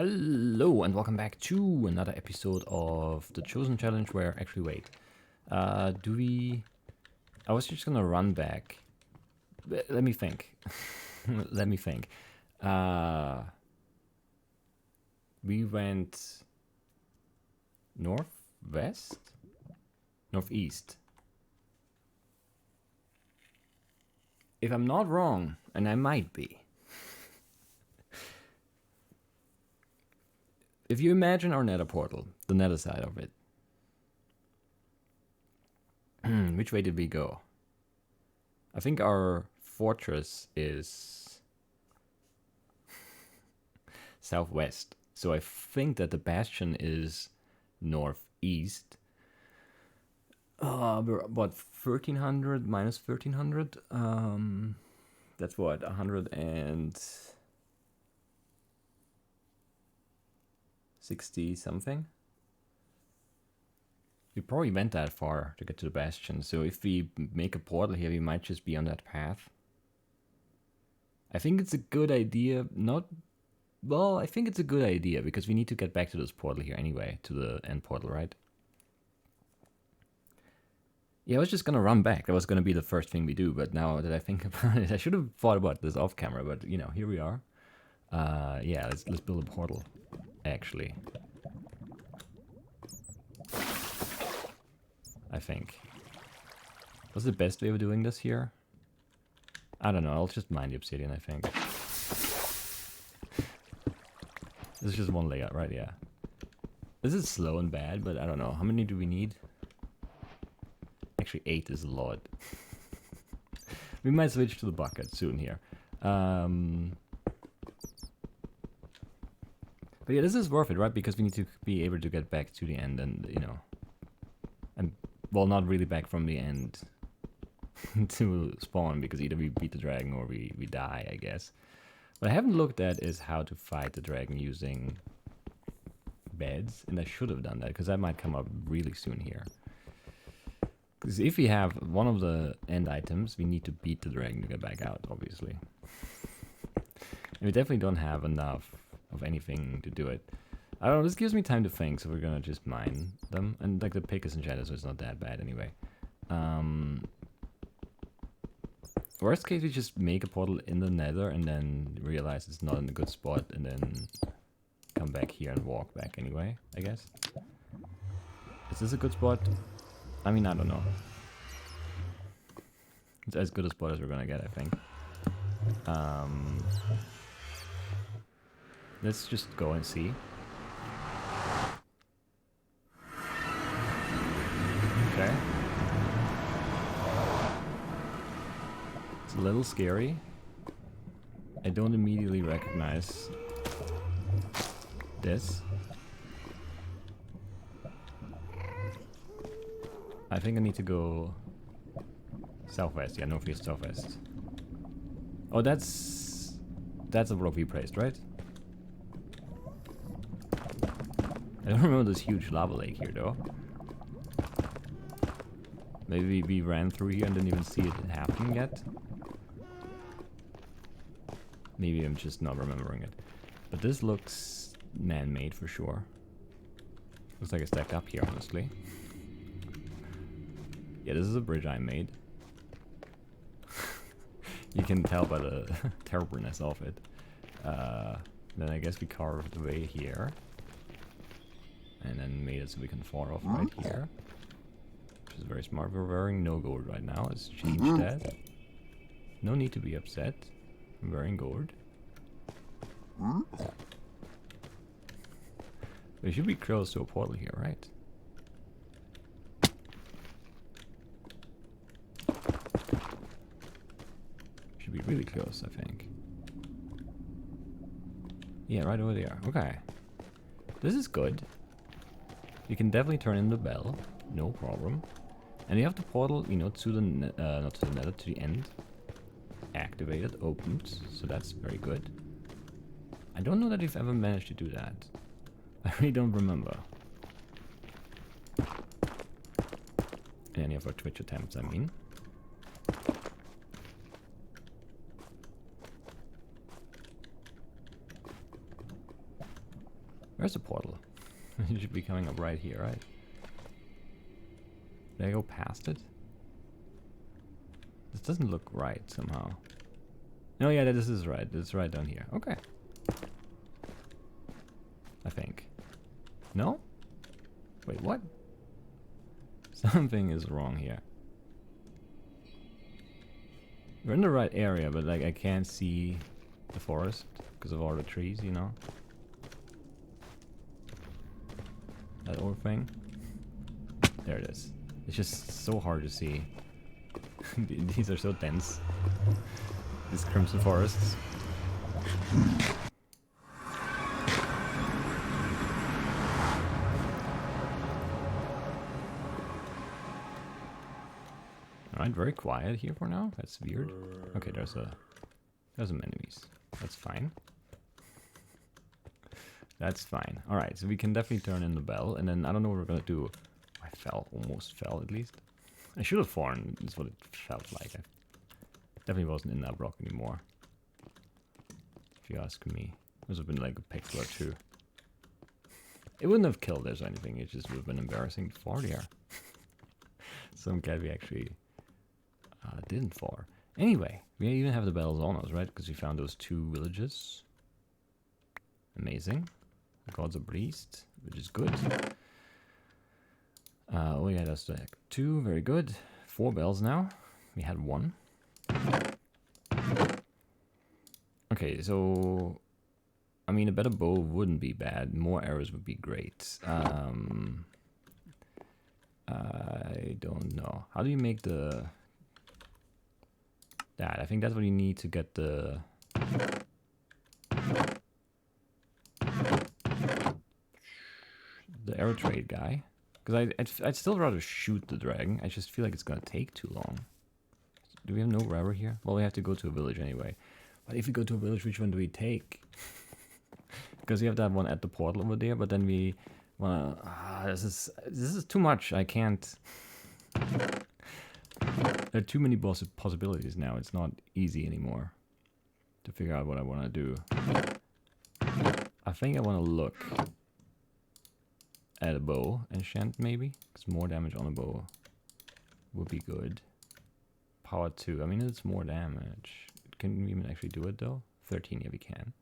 Hello and welcome back to another episode of the Chosen Challenge where, actually wait, I was just gonna run back. Let me think. Let me think. We went northwest? Northeast. If I'm not wrong, and I might be, if you imagine our nether portal, the nether side of it, which way did we go? I think our fortress is southwest. So I think that the bastion is northeast. We're about 1300 minus 1300. That's what, 160 something. We probably went that far to get to the bastion, so if we make a portal here, we might just be on that path. I think it's a good idea, I think it's a good idea, because we need to get back to this portal here anyway, to the end portal, right? Yeah, I was just gonna run back. That was gonna be the first thing we do, but now that I think about it, I should have thought about this off camera, but you know, here we are. Yeah, let's build a portal, actually. I think. What's the best way of doing this here? I don't know, I'll just mine the obsidian, I think. This is just one layout, right? Yeah. This is slow and bad, but I don't know. How many do we need? Actually, 8 is a lot. We might switch to the bucket soon here. But yeah, this is worth it, right? Because we need to be able to get back to the end and, you know... And, well, not really back from the end to spawn, because either we beat the dragon or we die, I guess. What I haven't looked at is how to fight the dragon using beds, and I should have done that, because that might come up really soon here. Because if we have one of the end items, we need to beat the dragon to get back out, obviously. And we definitely don't have enough of anything to do it. I don't know, this gives me time to think, so we're gonna just mine them. And like the pick is enchanted, so it's not that bad anyway. Worst case, we just make a portal in the nether and then realize it's not in a good spot and then come back here and walk back anyway, I guess. Is this a good spot? I mean, I don't know. It's as good a spot as we're gonna get, I think. Let's just go and see. Okay. It's a little scary. I don't immediately recognize this. I think I need to go southwest. Yeah, northeast, southwest. Oh, that's a block we placed, right? I don't remember this huge lava lake here, though. Maybe we ran through here and didn't even see it happening yet. Maybe I'm just not remembering it. But this looks man-made for sure. Looks like it's stacked up here, honestly. Yeah, this is a bridge I made. You can tell by the terribleness of it. Then I guess we carved the way here. And then made it so we can fall off right here. Which is very smart. We're wearing no gold right now. Let's change that. No need to be upset. I'm wearing gold. We should be close to a portal here, right? Should be really close, I think. Yeah, right over there. Okay. This is good. You can definitely turn in the bell. No problem. And you have the portal, you know, to the not to the nether, to the end. Activated, opened, so that's very good. I don't know that we've ever managed to do that. I really don't remember. Any of our Twitch attempts, I mean. Where's the portal? It should be coming up right here, right? Did I go past it? This doesn't look right somehow. No, yeah, this is right. It's right down here. Okay. I think. No? Wait, what? Something is wrong here. We're in the right area, but like I can't see the forest because of all the trees, you know? That old thing. There it is. It's just so hard to see. These are so dense. These crimson forests. Alright, very quiet here for now. That's weird. Okay, there's some enemies. That's fine. That's fine. Alright, so we can definitely turn in the bell, and then I don't know what we're gonna do. I fell, almost fell at least. I should have fallen, is what it felt like. I definitely wasn't in that block anymore. If you ask me. This would have been like a pixel or two. It wouldn't have killed us or anything, it just would have been embarrassing to fall there. So I'm glad we actually didn't fall. Anyway, we even have the bells on us, right? Because we found those 2 villages. Amazing. The gods are pleased, which is good. Oh yeah, that's the 2, very good. 4 bells now. We had 1. Okay, so I mean a better bow wouldn't be bad. More arrows would be great. I don't know. How do you make the that? I think that's what you need to get the arrow trade guy. Because I'd still rather shoot the dragon. I just feel like it's gonna take too long. Do we have no rubber here? Well, we have to go to a village anyway. But if we go to a village, which one do we take? Because we have that one at the portal over there, but then we wanna... this is too much. I can't... There are too many possibilities now. It's not easy anymore to figure out what I want to do. I think I want to look at a bow enchant maybe, because more damage on a bow would be good. Power 2. I mean, it's more damage. Can we even actually do it though? 13, yeah, we can.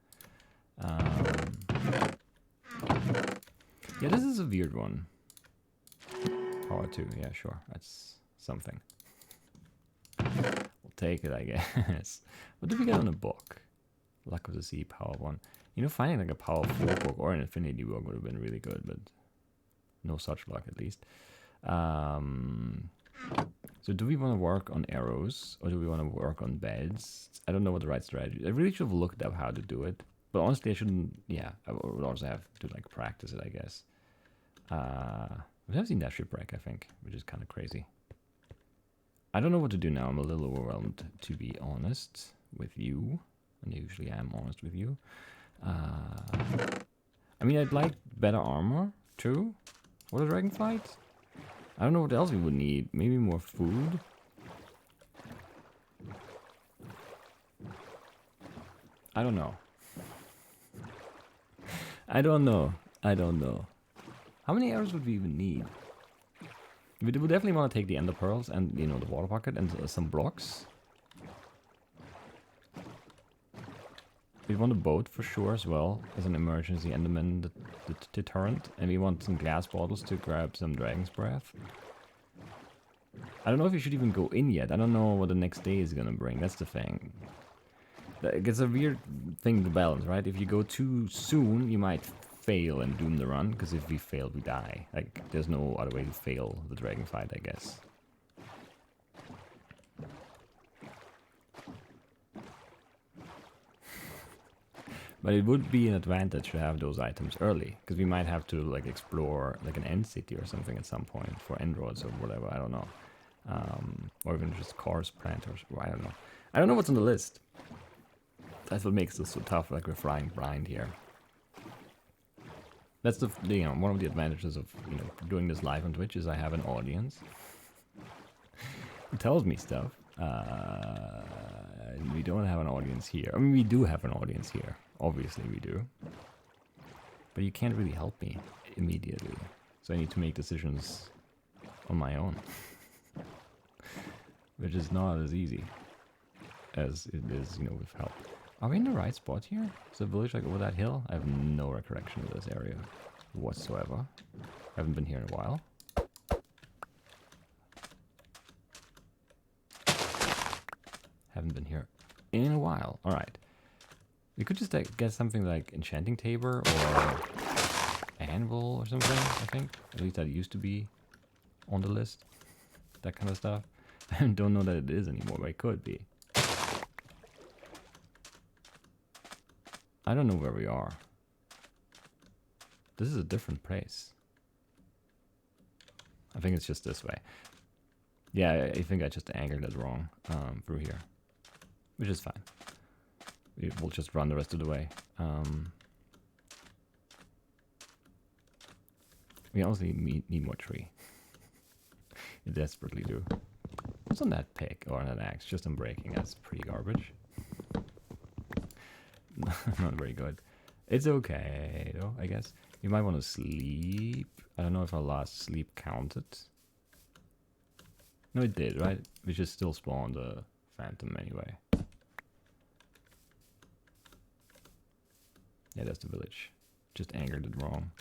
Yeah, this is a weird one. Power 2, yeah, sure. That's something. We'll take it, I guess. What did we get on the book? Luck of the Sea, Power 1. You know, finding like a Power 4 book or an Infinity book would have been really good, but no such luck at least. So do we want to work on arrows or do we want to work on beds? I don't know what the right strategy is. I really should have looked up how to do it. But honestly, I shouldn't... Yeah, I would also have to like practice it, I guess. We've never seen that shipwreck, I think, which is kind of crazy. I don't know what to do now. I'm a little overwhelmed, to be honest with you. And usually I am honest with you. I mean, I'd like better armor, too, for the dragon fight. I don't know what else we would need. Maybe more food. I don't know. I don't know. I don't know. How many arrows would we even need? We would definitely want to take the ender pearls and, you know, the water bucket and some blocks. We want a boat for sure as well as an emergency enderman deterrent. And we want some glass bottles to grab some dragon's breath. I don't know if we should even go in yet. I don't know what the next day is gonna bring. That's the thing. It's a weird thing to balance, right? If you go too soon, you might fail and doom the run. Because if we fail, we die. Like, there's no other way to fail the dragon fight, I guess. But it would be an advantage to have those items early, because we might have to like explore like an end city or something at some point for endroids or whatever. I don't know, or even just cars, planters. I don't know. I don't know what's on the list. That's what makes this so tough. Like we're flying blind here. That's the you know, one of the advantages of doing this live on Twitch is I have an audience. It tells me stuff. We don't have an audience here. I mean, we do have an audience here. Obviously we do. But you can't really help me immediately. So I need to make decisions on my own. Which is not as easy as it is, you know, with help. Are we in the right spot here? Is the village like over that hill? I have no recollection of this area whatsoever. Haven't been here in a while. Haven't been here in a while. Alright. We could just get something like enchanting tabor or anvil or something, I think. At least that used to be on the list. That kind of stuff. I don't know that it is anymore, but it could be. I don't know where we are. This is a different place. I think it's just this way. Yeah, I think I just anchored it wrong through here. Which is fine. We'll just run the rest of the way. We honestly need more tree. We desperately do. What's on that pick or on that axe? Just on breaking. That's pretty garbage. Not very good. It's okay, though, I guess. You might want to sleep. I don't know if our last sleep counted. No, it did, right? We just still spawned a phantom anyway. Yeah, that's the village. Just anchored it wrong.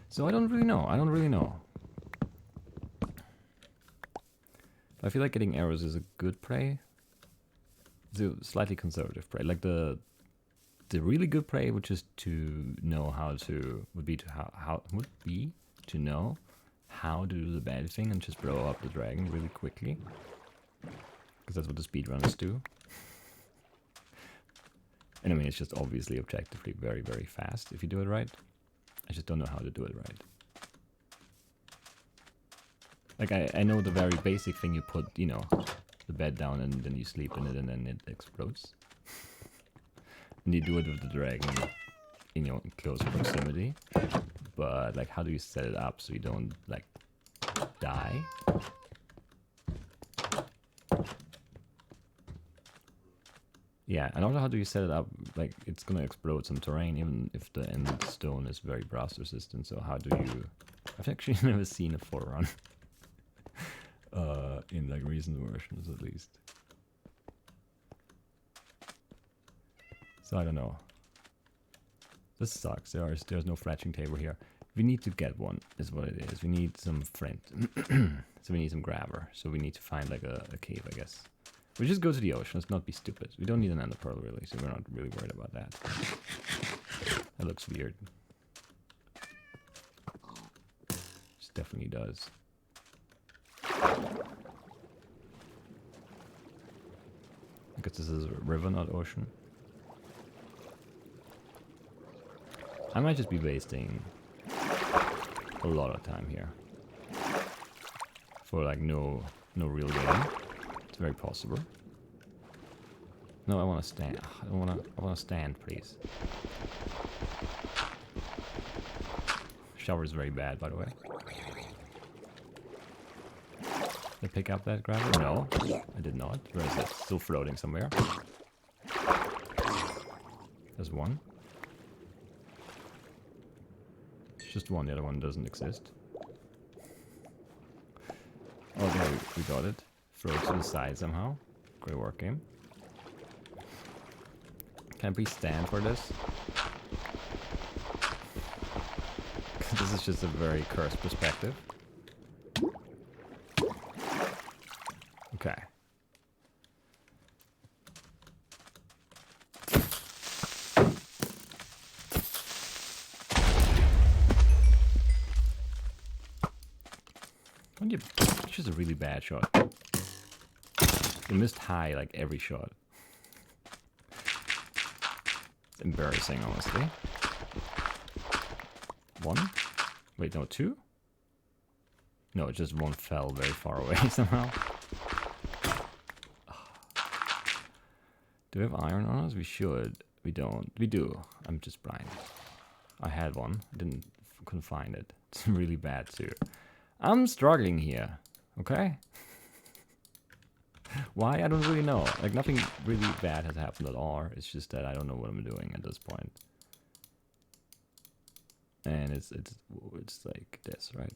So I don't really know. I don't really know. I feel like getting arrows is a good prey. It's a slightly conservative prey. Like the really good prey would just to know how to would be to know how to do the bad thing and just blow up the dragon really quickly. Because that's what the speedrunners do. And I mean, it's just obviously objectively very, very fast if you do it right. I just don't know how to do it right. Like, I know the very basic thing, you put, you know, the bed down and then you sleep in it and then it explodes. And you do it with the dragon in your close proximity. But, like, how do you set it up so you don't, like, die? Yeah, and also how do you set it up, like, it's gonna explode some terrain, even if the end stone is very blast resistant, so how do you... I've actually never seen a forerun. In, like, recent versions, at least. So, I don't know. This sucks, there's no fletching table here. We need to get one, is what it is. We need some flint. So we need some gravel, so we need to find, like, a cave, I guess. We just go to the ocean, let's not be stupid. We don't need an ender pearl, really, so we're not really worried about that. That looks weird. It definitely does. I guess this is a river, not ocean. I might just be wasting a lot of time here. For, like, no real game. It's very possible. No, I want to stand. I want to stand, please. Shower is very bad, by the way. Did I pick up that gravel? No, I did not. Where is it? Still floating somewhere. There's one. It's just one. The other one doesn't exist. Oh, there we got it. Throw it to the side somehow. Great work, game. Can I please stand for this? This is just a very cursed perspective. Okay. It's just a really bad shot. You missed high like every shot. It's embarrassing, honestly. One? Wait, no, two? No, just one fell very far away somehow. Do we have iron on us? We should. We don't. We do. I'm just blind. I had one. Couldn't find it. It's really bad too. I'm struggling here. Okay? Why? I don't really know. Like, nothing really bad has happened at all. It's just that I don't know what I'm doing at this point. And it's like this, right?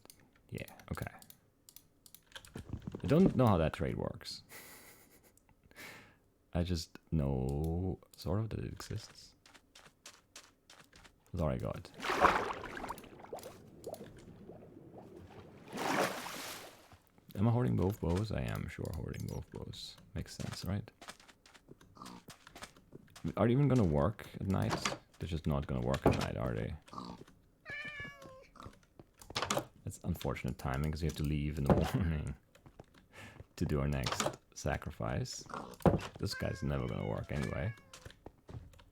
Yeah, okay. I don't know how that trade works. I just know sort of that it exists. That's all I got. Am I holding both bows? I am sure holding both bows. Makes sense, right? Are they even gonna work at night? They're just not gonna work at night, are they? That's unfortunate timing because we have to leave in the morning to do our next sacrifice. This guy's never gonna work anyway.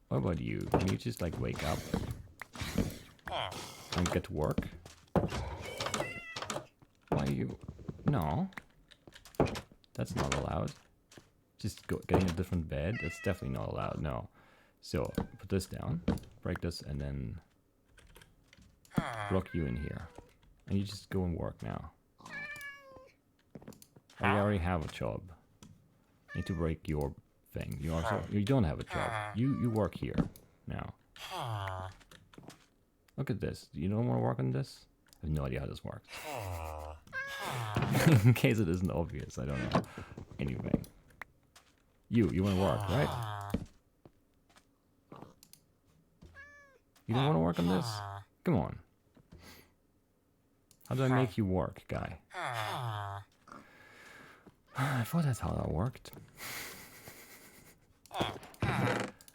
What about you? Can you just like wake up and get to work? Why are you? No. That's not allowed. Just getting a different bed? That's definitely not allowed, no. So, put this down, break this, and then block you in here. And you just go and work now. Oh, you already have a job. Need to break your thing. You don't have a job. You work here now. Look at this. You don't want to work on this? I have no idea how this works. In case it isn't obvious, I don't know anything. You want to work, right? You don't want to work on this? Come on. How do I make you work, guy? I thought that's how that worked.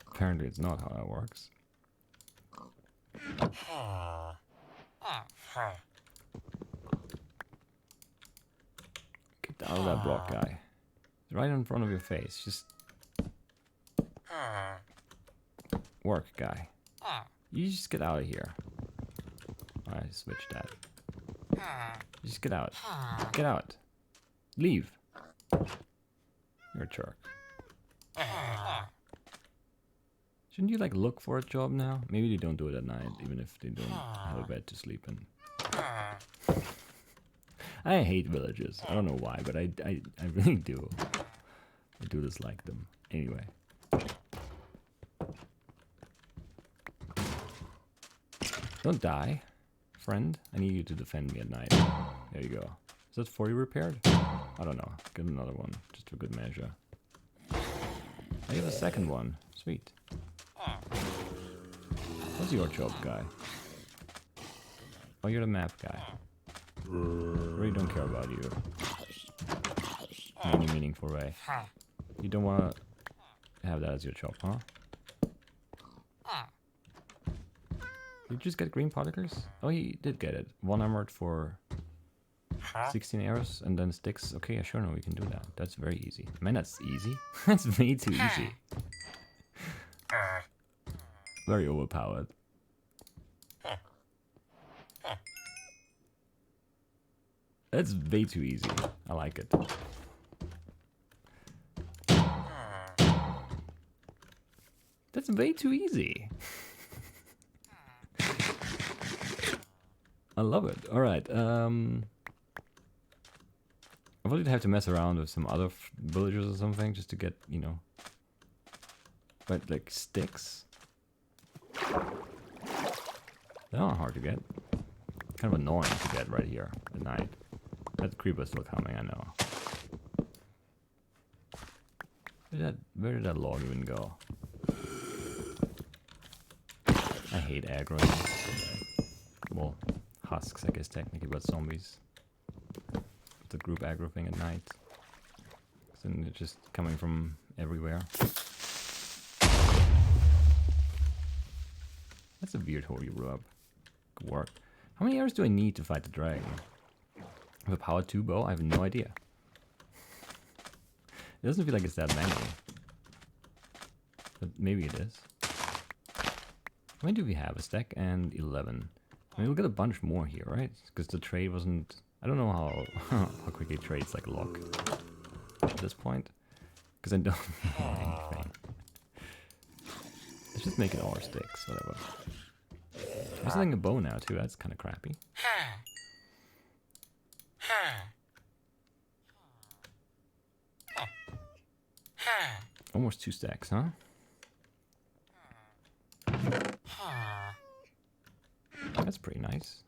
Apparently it's not how that works. Get out of that block, guy. It's right in front of your face. Just work, guy. You just get out of here. I switched that. Just get out. Get out. Leave. You're a jerk. Shouldn't you like look for a job now? Maybe they don't do it at night, even if they don't have a bed to sleep in. I hate villages. I don't know why, but I really do. I do dislike them. Anyway. Don't die, friend. I need you to defend me at night. There you go. Is that 40 repaired? I don't know. Get another one, just for good measure. I have a second one. Sweet. What's your job, guy? Oh, you're the map guy. Really don't care about you in any meaningful way. You don't want to have that as your job, huh? Did you just get green particles? Oh, he did get it. 1 armored for 16 arrows and then sticks. Okay, yeah, sure, no, we can do that. That's very easy. Man, that's easy. That's way too easy. Very overpowered. That's way too easy. I like it. That's way too easy. I love it. All right. I would have to mess around with some other villagers or something just to get, you know. But like sticks. They're not hard to get. Kind of annoying to get right here at night. That creeper's still coming, I know. Where did that log even go? I hate aggro. Well, husks, I guess, technically, but zombies. The group aggro thing at night. Then they're just coming from everywhere. That's a weird hole you blew up. Good work. How many arrows do I need to fight the dragon? With a power 2 bow? I have no idea. It doesn't feel like it's that many. But maybe it is. How many do we have? A stack and 11. I mean, we'll get a bunch more here, right? Because the trade wasn't... I don't know how quickly trades like lock at this point. Because I don't know anything. Let's just make it all sticks, whatever. I'm selling a bow now too, that's kind of crappy. Almost 2 stacks, huh? That's pretty nice.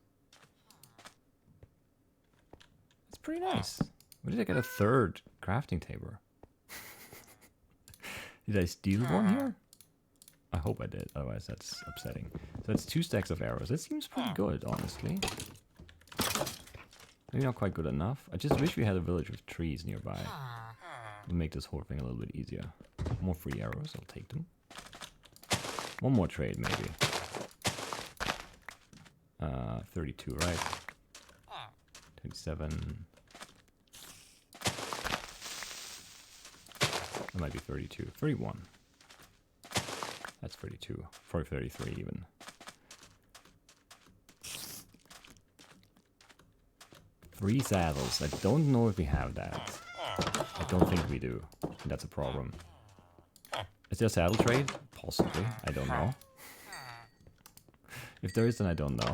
That's pretty nice. Where did I get a third crafting table? Did I steal one here? I hope I did, otherwise that's upsetting. So that's 2 stacks of arrows. That seems pretty good, honestly. Maybe not quite good enough. I just wish we had a village with trees nearby. It would make this whole thing a little bit easier. More free arrows, I'll take them. One more trade, maybe. 32, right? 27. That might be 32. 31. That's 32. For 33 even. Three saddles. I don't know if we have that. I don't think we do. That's a problem. Is there a saddle trade? Possibly. I don't know. If there is, then I don't know.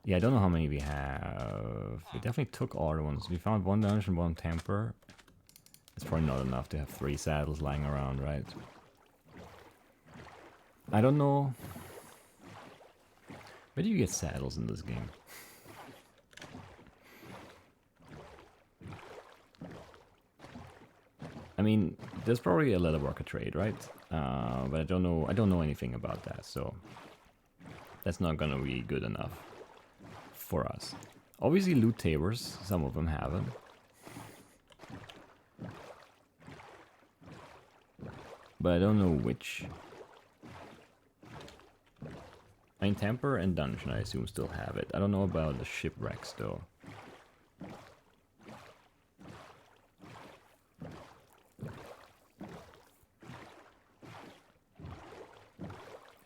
Yeah, I don't know how many we have. We definitely took all the ones. We found 1 dungeon, 1 temper. It's probably not enough to have 3 saddles lying around, right? I don't know. Where do you get saddles in this game? I mean, there's probably a leather worker trade, right? But I don't know anything about that, so that's not gonna be good enough for us. Obviously, loot tables, some of them have them. But I don't know which. I mean, temper and dungeon, I assume, still have it. I don't know about the shipwrecks, though.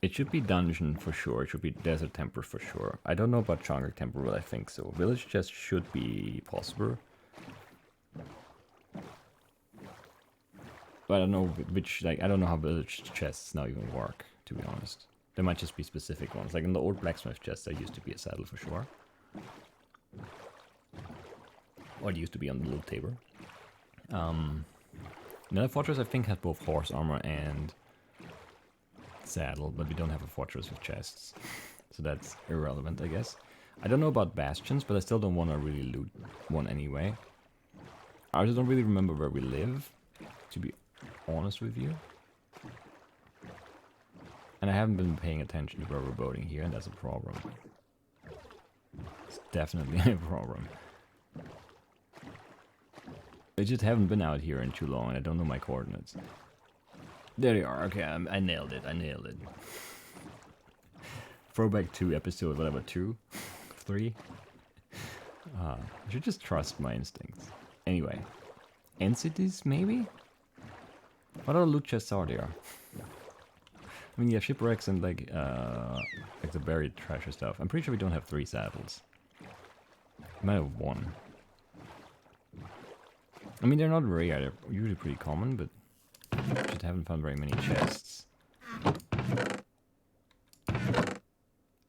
It should be dungeon for sure. It should be desert temper for sure. I don't know about jungle temper, but I think so. Village chest should be possible. But I don't know which, like, I don't know how village chests now even work, to be honest. There might just be specific ones. Like in the old blacksmith chest, there used to be a saddle for sure. Or it used to be on the loot table. Another fortress, I think, has both horse armor and saddle, but we don't have a fortress with chests. So that's irrelevant, I guess. I don't know about bastions, but I still don't want to really loot one anyway. I just don't really remember where we live, to be honest with you. And I haven't been paying attention to where we're boating here, and that's a problem. It's definitely a problem. I just haven't been out here in too long, and I don't know my coordinates. There they are. Okay, I nailed it. I nailed it. Throwback to episode, whatever, 2? 3? I should just trust my instincts. Anyway. Entities, maybe? What other loot chests are there? I mean, yeah, shipwrecks and like the buried treasure stuff. I'm pretty sure we don't have 3 saddles. We might have 1. I mean, they're not rare. They're usually pretty common, but just haven't found very many chests.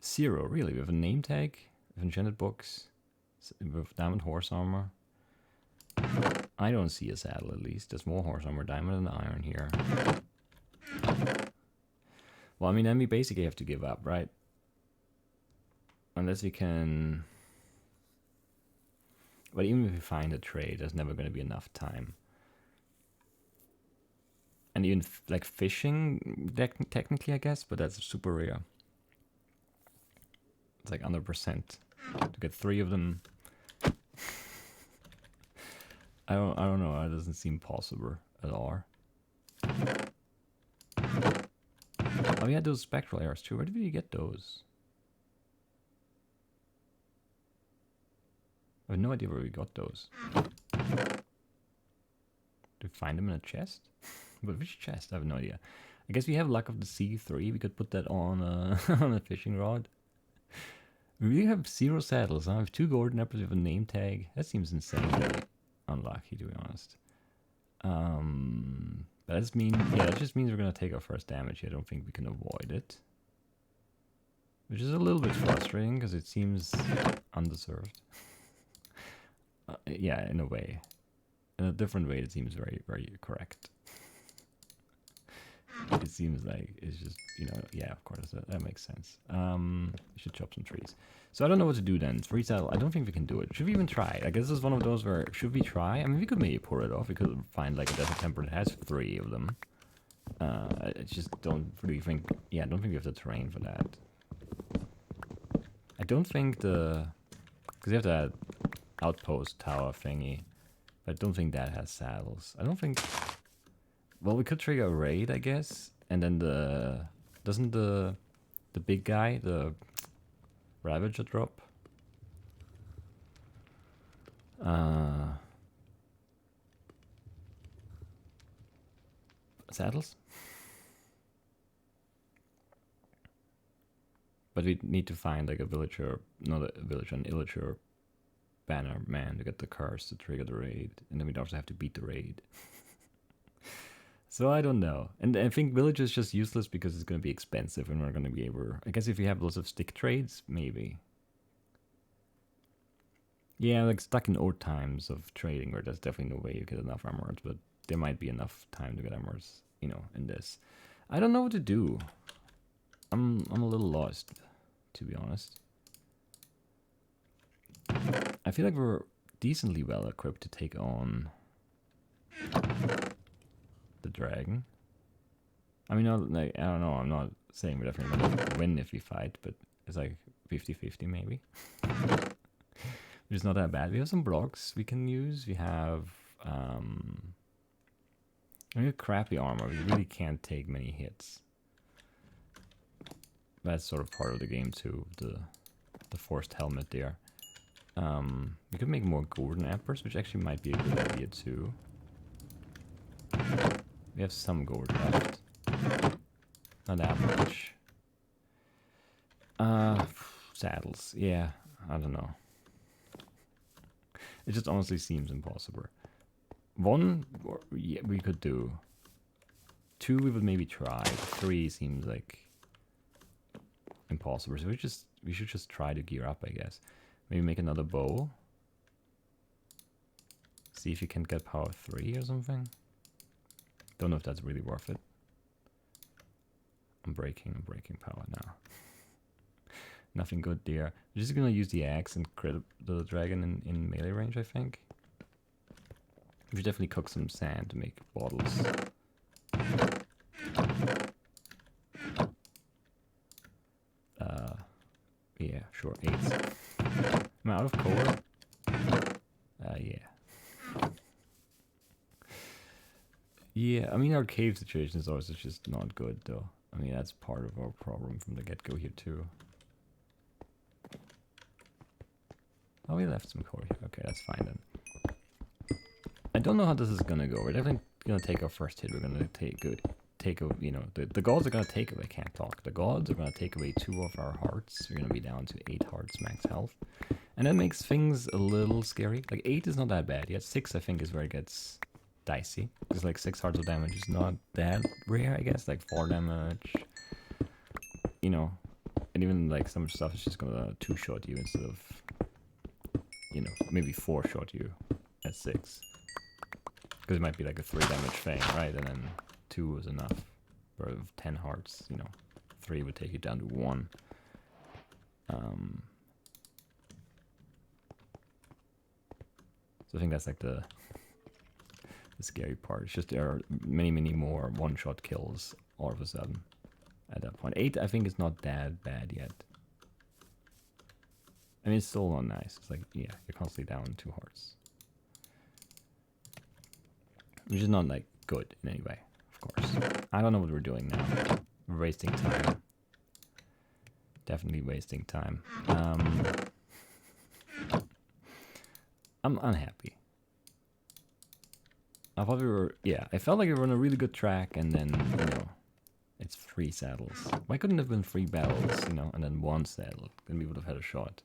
0, really? We have a name tag, we have enchanted books, we have diamond horse armor. I don't see a saddle, at least. There's more horse armor, diamond, and iron here. Well, I mean, then we basically have to give up, right? Unless we can... But even if we find a trade, there's never going to be enough time. And even, like, fishing, technically, I guess, but that's super rare. It's like under percent. To get 3 of them... I don't know, it doesn't seem possible at all. Oh, we had those spectral arrows too. Where did we get those? I have no idea where we got those. Did we find them in a chest? But which chest? I have no idea. I guess we have Luck of the Sea 3. We could put that on on a fishing rod. We really have 0 saddles. Huh? We have 2 golden apples with a name tag. That seems insanely unlucky, to be honest. But that just means we're gonna take our first damage. I don't think we can avoid it, which is a little bit frustrating because it seems undeserved. Yeah, in a way. In a different way, it seems very, very correct. It seems like it's just, you know, yeah, of course, that makes sense. We should chop some trees. So I don't know what to do then. Free saddle, I don't think we can do it. Should we even try? I guess this is one of those where, should we try? I mean, we could maybe pull it off. We could find like a desert temple that has 3 of them. I just don't really think, yeah, I don't think we have the terrain for that. I don't think because you have that outpost tower thingy, but I don't think that has saddles. I don't think, well, we could trigger a raid, I guess, and then doesn't the big guy, the Ravager drop? Saddles? But we need to find like a villager, not a villager, an illager banner man to get the cars to trigger the raid, and then we'd also have to beat the raid. So I don't know, and I think village is just useless because it's going to be expensive, and we're going to be able. I guess if you have lots of stick trades, maybe. Yeah, like stuck in old times of trading, where there's definitely no way you get enough armors, but there might be enough time to get armors, you know, in this. I don't know what to do. I'm a little lost, to be honest. I feel like we're decently well equipped to take on the dragon. I mean, like, I don't know, I'm not saying we're definitely gonna win if we fight, but it's like 50-50 maybe. Which is not that bad. We have some blocks we can use. We have crappy armor. We really can't take many hits. That's sort of part of the game too, the forced helmet there. We could make more golden apples, which actually might be a good idea too. We have some gold left. Not that much. Saddles. Yeah, I don't know. It just honestly seems impossible. 1, yeah, we could do. 2, we would maybe try. 3 seems like impossible. So we should just try to gear up, I guess. Maybe make another bow. See if you can get power 3 or something. Don't know if that's really worth it. I'm breaking power now. Nothing good there. We're just gonna use the axe and crit the dragon in melee range, I think. We should definitely cook some sand to make bottles. Yeah, sure, 8. I'm out of coal. Yeah. Yeah, I mean, our cave situation is also just not good, though. I mean, that's part of our problem from the get-go here, too. Oh, we left some coal here. Okay, that's fine, then. I don't know how this is gonna go. We're definitely gonna take our first hit. We're gonna take you know, the gods are gonna take away, I can't talk. The gods are gonna take away 2 of our hearts. We're gonna be down to 8 hearts max health. And that makes things a little scary. Like 8 is not that bad. Yet 6 I think is where it gets dicey. Because like 6 hearts of damage is not that rare, I guess. Like 4 damage. You know. And even like some stuff is just gonna 2-shot you instead of, you know, maybe 4-shot you at 6. Because it might be like a 3 damage thing, right? And then 2 was enough. For 10 hearts, you know, 3 would take you down to 1. So I think that's like the scary part. It's just there are many more 1-shot kills all of a sudden at that point. 8 I think is not that bad yet. I mean, it's still not nice. It's like, yeah, you're constantly down 2 hearts. Which is not like good in any way, of course. I don't know what we're doing now. We're wasting time. Definitely wasting time. I'm unhappy. I thought we were, yeah, I felt like we were on a really good track, and then, you know, it's 3 saddles. Why couldn't it have been 3 battles, you know, and then 1 saddle? Then we would have had a shot.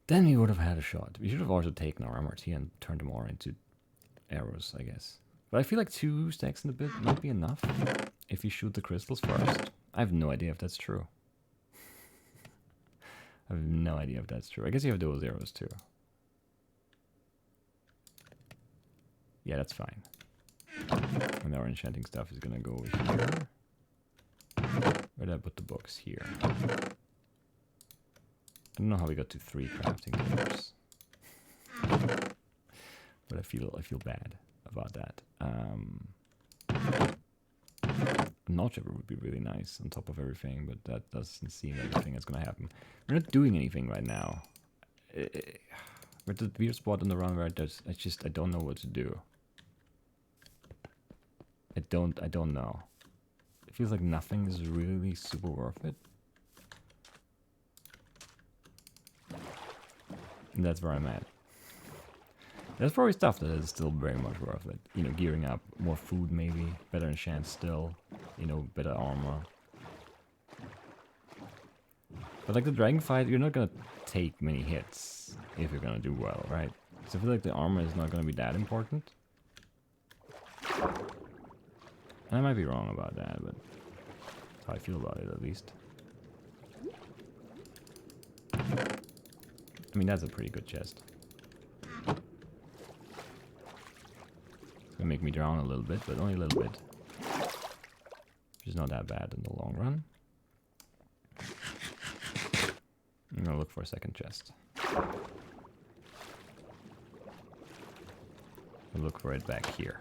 Then we would have had a shot. We should have also taken our MRT and turned them all into arrows, I guess. But I feel like 2 stacks in the bit might be enough if you shoot the crystals first. I have no idea if that's true. I have no idea if that's true. I guess you have those arrows too. Yeah, that's fine. And our enchanting stuff is gonna go over here. Where did I put the books? Here. I don't know how we got to 3 crafting tables. But I feel bad about that. A notch ever would be really nice on top of everything, but that doesn't seem like the thing that's gonna happen. We're not doing anything right now. We're at the weird spot in the run where I don't know what to do. I don't know. It feels like nothing is really super worth it. And that's where I'm at. There's probably stuff that is still very much worth it. You know, gearing up, more food maybe, better enchants still, you know, better armor. But like the dragon fight, you're not gonna take many hits if you're gonna do well, right? So I feel like the armor is not gonna be that important. And I might be wrong about that, but that's how I feel about it at least. I mean, that's a pretty good chest. It's gonna make me drown a little bit, but only a little bit. Which is not that bad in the long run. I'm gonna look for a second chest. I'll look for it back here.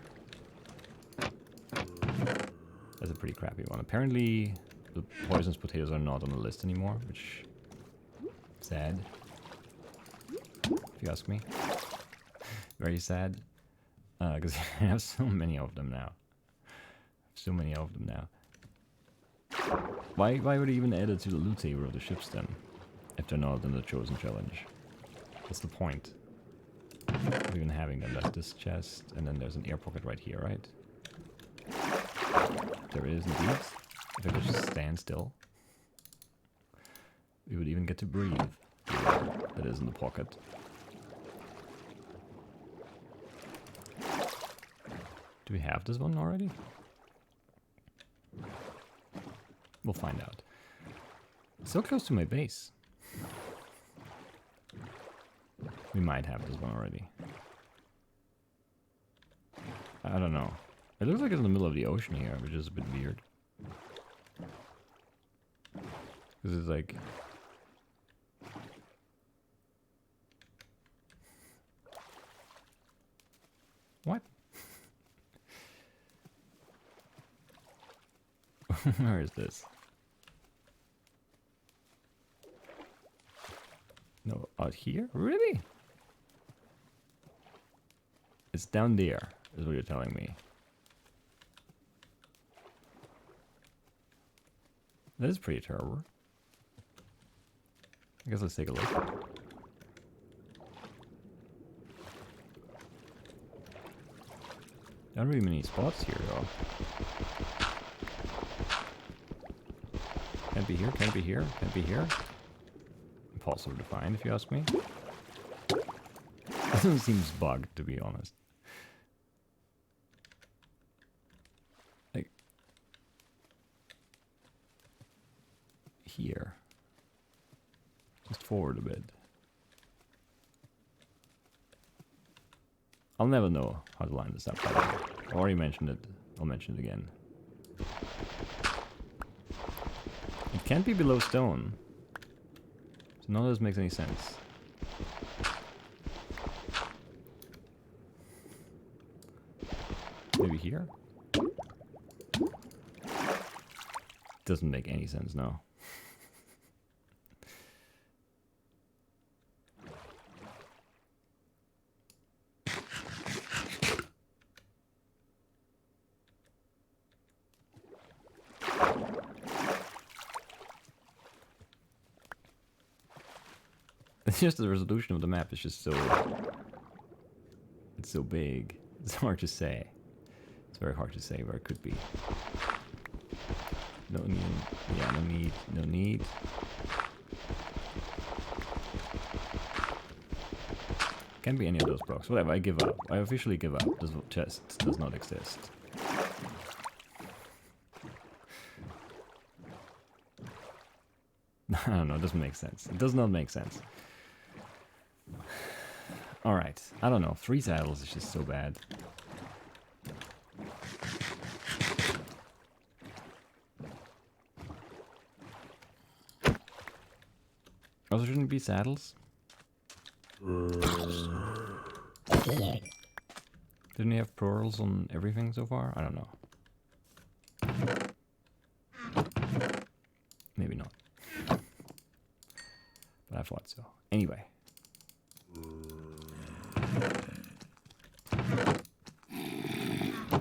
That's a pretty crappy one. Apparently, the poisonous potatoes are not on the list anymore, which sad. If you ask me. Very sad. Because I have so many of them now. Why would I even add it to the loot table of the ships then? If they're not in the chosen challenge. What's the point of even having them? That's this chest, and then there's an air pocket right here, right? There is indeed. If I could just stand still, we would even get to breathe. That is in the pocket. Do we have this one already? We'll find out. So close to my base. We might have this one already. I don't know. It looks like it's in the middle of the ocean here, which is a bit weird. Because it's like... What? Where is this? No, out here? Really? It's down there, is what you're telling me. That is pretty terrible. I guess let's take a look. Not really many spots here, though. Can't be here, can't be here, can't be here. Impossible to find, if you ask me. This one seems bugged, to be honest. Like... Here. Just forward a bit. I'll never know how to line this up, by the way. I already mentioned it. I'll mention it again. It can't be below stone. So none of this makes any sense. Maybe here? Doesn't make any sense, no. It's just the resolution of the map is just so... It's so big. It's hard to say. It's very hard to say where it could be. No need. Yeah, no need. No need. Can't be any of those blocks. Whatever, I give up. I officially give up. This chest does not exist. I don't know, it doesn't make sense. It does not make sense. Alright, I don't know. 3 saddles is just so bad. Also, shouldn't it be saddles? Didn't he have pearls on everything so far? I don't know. Maybe not. But I thought so. Anyway.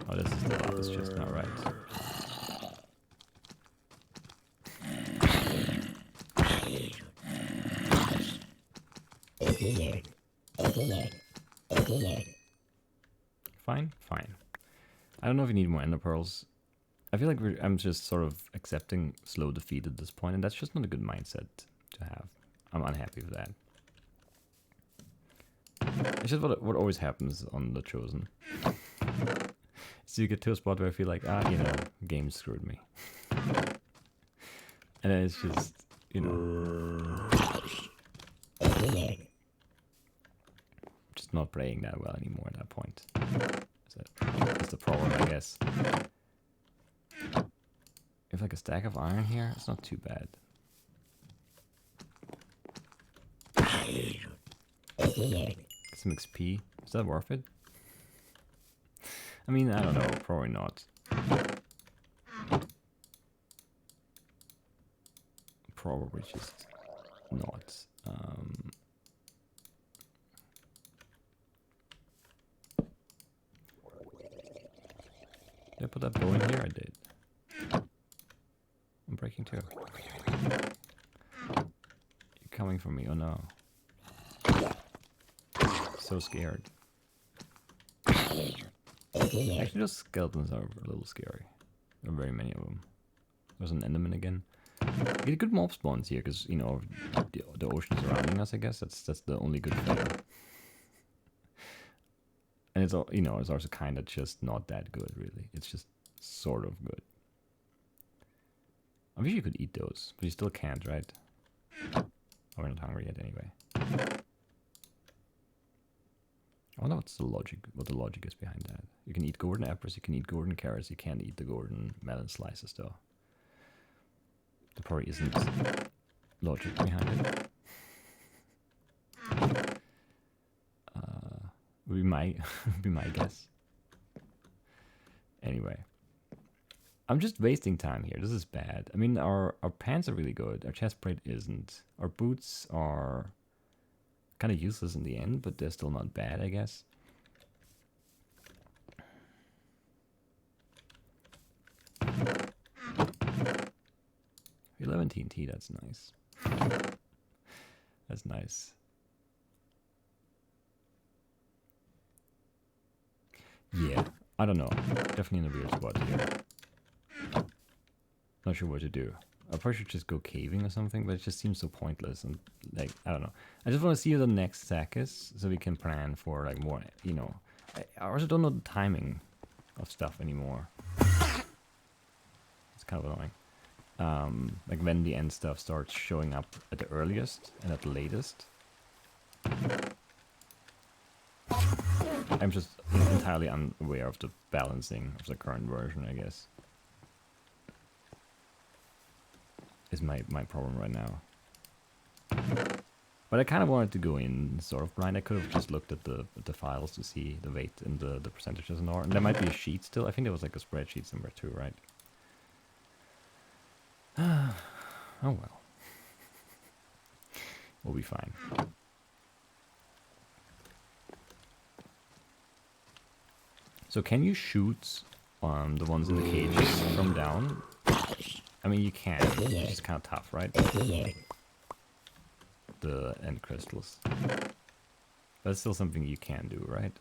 Oh, this is the lapis chest now, right? Fine, fine. I don't know if you need more ender pearls. I feel like I'm just sort of accepting slow defeat at this point, and that's just not a good mindset to have. I'm unhappy with that. It's just what always happens on The Chosen. So you get to a spot where I feel like, you know, game screwed me. And then it's just, you know, just not playing that well anymore at that point. That's the problem, I guess. If like a stack of iron here, it's not too bad. Get some XP. Is that worth it? I mean, I don't know. Probably not. Probably just not. Did I put that bow in here? I did. I'm breaking too. You're coming for me, oh no. So scared. Actually, those skeletons are a little scary. There are very many of them. There's an enderman again. You get good mob spawns here, because, you know, the ocean surrounding us, I guess. That's the only good thing. And it's, you know, it's also kind of just not that good, really. It's just sort of good. I wish you could eat those, but you still can't, right? Oh, we're not hungry yet, anyway. I wonder what the logic is behind that. You can eat golden apples, you can eat golden carrots, you can't eat the golden melon slices, though. There probably isn't logic behind it. Would be my guess. Anyway. I'm just wasting time here. This is bad. I mean, our pants are really good. Our chest plate isn't. Our boots are kind of useless in the end, but they're still not bad, I guess. 11 TNT, that's nice. That's nice. Yeah, I don't know. Definitely in a weird spot here. Not sure what to do. I probably should just go caving or something, but it just seems so pointless and, like, I don't know. I just want to see what the next stack is so we can plan for, like, more, you know. I also don't know the timing of stuff anymore. It's kind of annoying. Like when the end stuff starts showing up at the earliest and at the latest. I'm just entirely unaware of the balancing of the current version, I guess. Is my problem right now. But I kind of wanted to go in sort of blind. I could have just looked at the files to see the weight and the percentages and all. And there might be a sheet still. I think there was like a spreadsheet somewhere too, right? Oh well. We'll be fine. So can you shoot the ones in the cages from down? I mean, you can. It's just kind of tough, right? The end crystals. But it's still something you can do, right?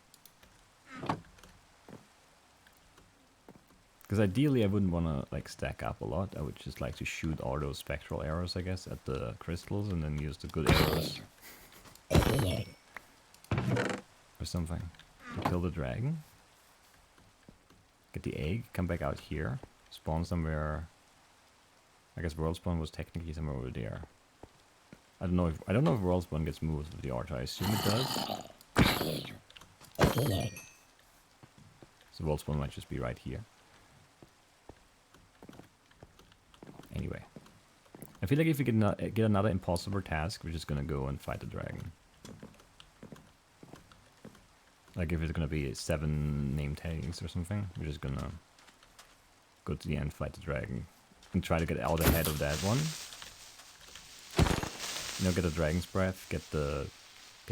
Because ideally I wouldn't want to like stack up a lot. I would just like to shoot all those spectral arrows, I guess, at the crystals and then use the good arrows. Or something. To kill the dragon. Get the egg, come back out here. Spawn somewhere. I guess world spawn was technically somewhere over there. I don't know if world spawn gets moved with the archer. I assume it does. So world spawn might just be right here. Anyway, I feel like if we get another impossible task, we're just gonna go and fight the dragon. Like if it's gonna be 7 name tags or something, we're just gonna go to the end, fight the dragon, and try to get out ahead of that one. You know, get a dragon's breath, get the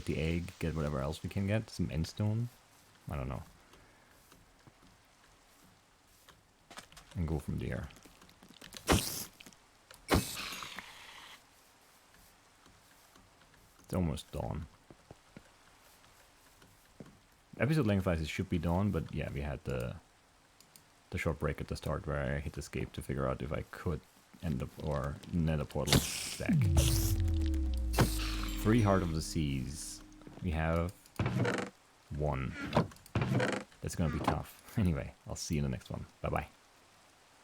egg, get whatever else we can get, some endstone. I don't know. And go from there. It's almost dawn. Episode length-wise, it should be dawn, but yeah, we had the short break at the start where I hit escape to figure out if I could end up or nether portal back. 3 Heart of the Seas. We have 1. That's gonna be tough. Anyway, I'll see you in the next one. Bye bye.